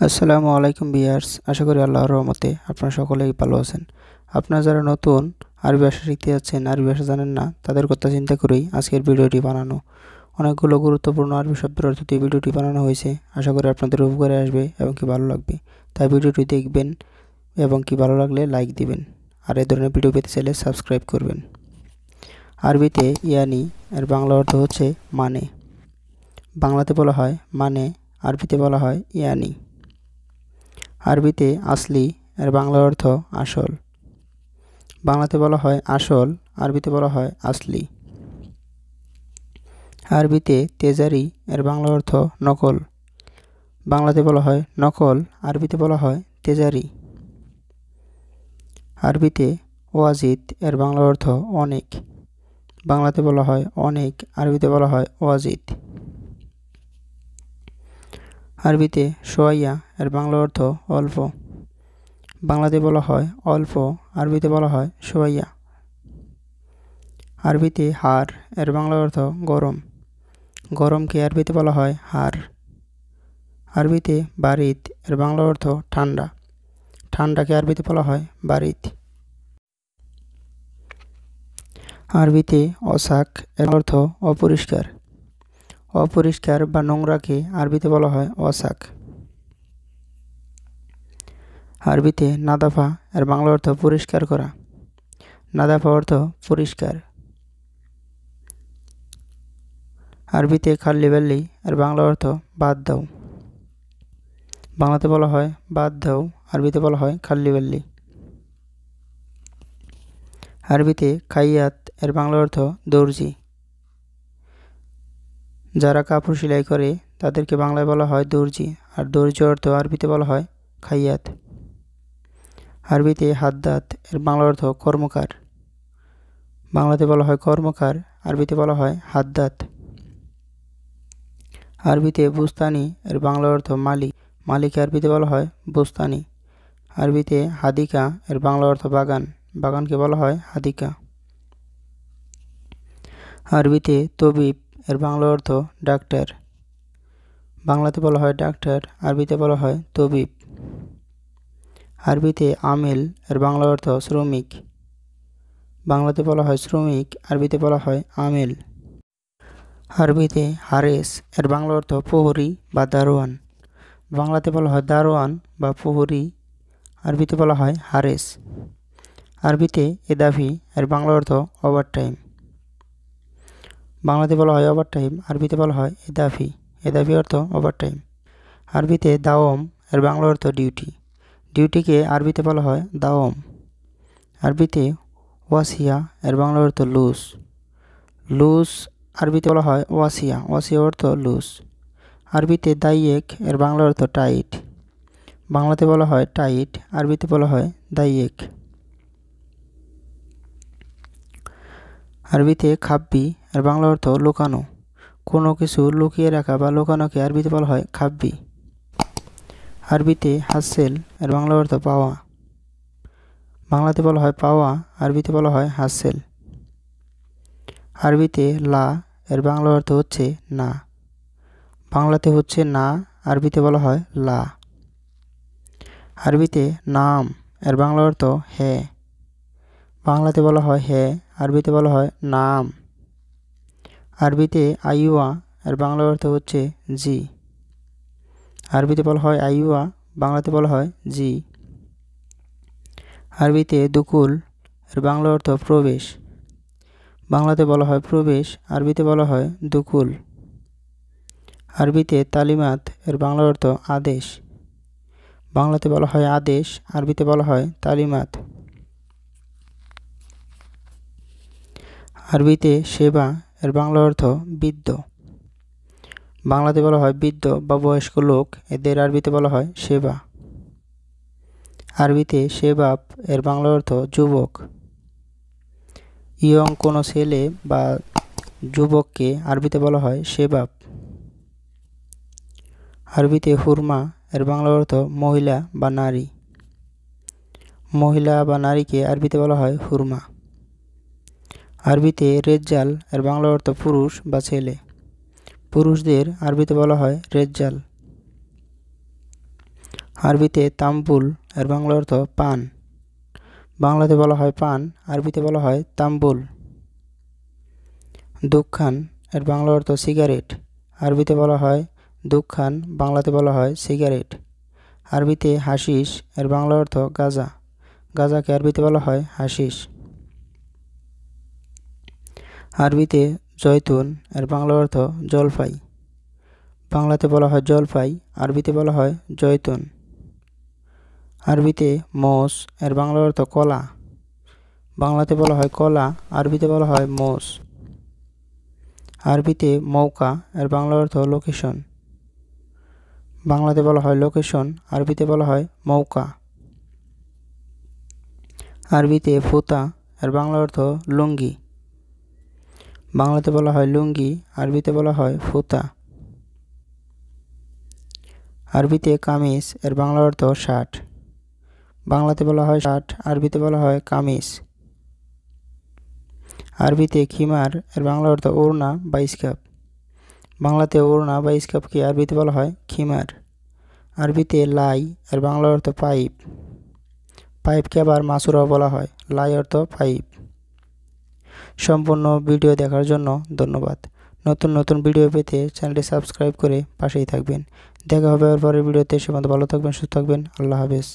আসসালামু আলাইকুম ভিউয়ার্স, আশা করি আল্লাহর রহমতে আপনারা সকলেই ভালো আছেন। আপনারা যারা নতুন আরবি ভাষা শিখতে যাচ্ছেন, আরবি ভাষা জানেন না, তাদের কথা চিন্তা করেই আজকের ভিডিওটি বানানো। অনেকগুলো গুরুত্বপূর্ণ আরবি শব্দের অর্থ দিয়ে ভিডিওটি বানানো হয়েছে। আশা করি আপনাদের উপকারে আসবে এবং কি ভালো লাগবে। তাই ভিডিওটি দেখবেন এবং কি ভালো লাগলে লাইক দিবেন। আর এই ধরনের ভিডিও পেতে চাইলে সাবস্ক্রাইব করবেন। আরবিতে ইয়ানি এর বাংলা অর্থ হচ্ছে মানে। বাংলাতে বলা হয় মানে, আরবিতে বলা হয় ইয়ানি। আরবিতে আসলি এর বাংলা অর্থ আসল। বাংলাতে বলা হয় আসল, আরবিতে বলা হয় আসলি। আরবিতে তেজারি এর বাংলা অর্থ নকল। বাংলাতে বলা হয় নকল, আরবিতে বলা হয় তেজারি। আরবিতে ওয়াজিদ এর বাংলা অর্থ অনেক। বাংলাতে বলা হয় অনেক, আরবিতে বলা হয় ওয়াজিদ। আরবিতে সোয়াইয়া এর বাংলা অর্থ অল্প। বাংলাতে বলা হয় অল্প, আরবিতে বলা হয় সোয়াইয়া। আরবিতে হার এর বাংলা অর্থ গরম। গরমকে আরবিতে বলা হয় হার। আরবিতে বারিদ এর বাংলা অর্থ ঠান্ডা। ঠান্ডাকে আরবিতে বলা হয় বারিদ। আরবিতে অসাক এর অর্থ অপরিষ্কার। অপরিষ্কার বা নোংরাকে আরবিতে বলা হয় অসাক। আরবিতে নাদাফা এর বাংলা অর্থ পরিষ্কার করা। নাদাফা অর্থ পরিষ্কার। আরবিতে খাল্লি এর বাংলা অর্থ বাদ দাও। বাংলাতে বলা হয় বাদ দাও, আরবিতে বলা হয় খাল্লি। আরবিতে খাইয়াত এর বাংলা অর্থ দর্জি। যারা কাপড় সেলাই করে তাদেরকে বাংলায় বলা হয় দর্জি, আর দর্জি অর্থ আরবিতে বলা হয় খাইয়াত। আরবিতে হাদ্দাত এর বাংলা অর্থ কর্মকার। বাংলাতে বলা হয় কর্মকার, আরবিতে বলা হয় হাদ্দাত। আরবিতে বুস্তানি এর বাংলা অর্থ মালিক। মালিক আরবিতে বলা হয় বুস্তানি। আরবিতে হাদিকা এর বাংলা অর্থ বাগান। বাগানকে বলা হয় হাদিকা। আরবিতে তবিব এর বাংলা অর্থ ডাক্তার। বাংলাতে বলা হয় ডাক্তার, আরবিতে বলা হয় তবিব। আরবিতে আমেল এর বাংলা অর্থ শ্রমিক। বাংলাতে বলা হয় শ্রমিক, আরবিতে বলা হয় আমেল। আরবিতে হারেস এর বাংলা অর্থ প্রহরী বা দারোয়ান। বাংলাতে বলা হয় দারোয়ান বা প্রহরী, আরবিতে বলা হয় হারেস। আরবিতে এদাফি এর বাংলা অর্থ ওভারটাইম। বাংলাতে বলা হয় ওভারটাইম, আরবিতে বলা হয় এদাফি। এদাফি অর্থ ওভারটাইম। আরবিতে দাওম এর বাংলা অর্থ ডিউটি। ডিউটিকে আরবিতে বলা হয় দাওম। আরবিতে ওয়াসিয়া এর বাংলা অর্থ লুজ। লুজ আরবিতে বলা হয় ওয়াসিয়া। ওয়াসিয়া অর্থ লুজ। আরবিতে দাইয়েক এর বাংলা অর্থ টাইট। বাংলাতে বলা হয় টাইট, আরবিতে বলা হয় দাইয়েক। আরবিতে খাব্বি এর বাংলা অর্থ লুকানো। কোনো কিছু লুকিয়ে রাখা বা লুকানোকে আরবিতে বলা হয় খাব্বি। আরবিতে হাসেল এর বাংলা অর্থ পাওয়া। বাংলাতে বলা হয় পাওয়া, আরবিতে বলা হয় হাসেল। আরবিতে লা এর বাংলা অর্থ হচ্ছে না। বাংলাতে হচ্ছে না, আরবিতে বলা হয় লা। আরবিতে নাম এর বাংলা অর্থ হ্যাঁ। বাংলাতে বলা হয় হ্যাঁ, আরবিতে বলা হয় নাম। আরবিতে আইওয়া এর বাংলা অর্থ হচ্ছে জি। আরবিতে বলা হয় আইওয়া, বাংলাতে বলা হয় জি। আরবিতে দুকুল এর বাংলা অর্থ প্রবেশ। বাংলাতে বলা হয় প্রবেশ, আরবিতে বলা হয় দুকুল। আরবিতে তালিমাত এর বাংলা অর্থ আদেশ। বাংলাতে বলা হয় আদেশ, আরবিতে বলা হয় তালিমাত। আরবিতে সেবা এর বাংলা অর্থ বৃদ্ধ। বাংলাতে বলা হয় বৃদ্ধ বা বয়স্ক লোক, এদের আরবিতে বলা হয় সেবা। আরবিতে শেবাব এর বাংলা অর্থ যুবক। ইয়ং কোনো ছেলে বা যুবককে আরবিতে বলা হয় শেবাব। আরবিতে হুরমা এর বাংলা অর্থ মহিলা বা নারী। মহিলা বা নারীকে আরবিতে বলা হয় হুরমা। আরবিতে রেজ্জাল এর বাংলা অর্থ পুরুষ বা ছেলে। পুরুষদের আরবিতে বলা হয় রেজ্জাল। আরবিতে তাম্বুল এর বাংলা অর্থ পান। বাংলাতে বলা হয় পান, আরবিতে বলা হয় তাম্বুল। দুখান এর বাংলা অর্থ সিগারেট, আরবিতে বলা হয় দুখান, বাংলাতে বলা হয় সিগারেট। আরবিতে হাশিশ এর বাংলা অর্থ গাঁজা, গাঁজাকে আরবিতে বলা হয় হাশিশ। আরবিতে জয়তুন এর বাংলা অর্থ জলপাই, বাংলাতে বলা হয় জলপাই, আরবিতে বলা হয় জয়তুন। আরবিতে মোষ এর বাংলা অর্থ কলা, বাংলাতে বলা হয় কলা, আরবিতে বলা হয় মোষ। আরবিতে মৌকা এর বাংলা অর্থ লোকেশন, বাংলাতে বলা হয় লোকেশন, আরবিতে বলা হয় মৌকা। আরবিতে ফুতা এর বাংলা অর্থ লুঙ্গি, বাংলাতে বলা হয় লুঙ্গি, আরবিতে বলা হয় ফুতা। আরবিতে কামিজ এর বাংলা অর্থ শার্ট, বাংলাতে বলা হয় শার্ট, আরবিতে বলা হয় কামিজ। আরবিতে খিমার এর বাংলা অর্থ ওড়না বা স্কার্ফ, বাংলাতে ওড়না বা স্কার্ফকে আরবিতে বলা হয় খিমার। আরবিতে লাই এর বাংলা অর্থ পাইপ, পাইপকে আবার মাসুরাও বলা হয়, লাই অর্থ পাইপ। সম্পূর্ণ ভিডিও দেখার জন্য ধন্যবাদ। নতুন নতুন ভিডিও পেতে চ্যানেলটি সাবস্ক্রাইব করে পাশেই থাকবেন। দেখা হবে আবার পরের ভিডিওতে, সে পর্যন্ত ভালো থাকবেন, সুস্থ থাকবেন। আল্লাহ হাফেজ।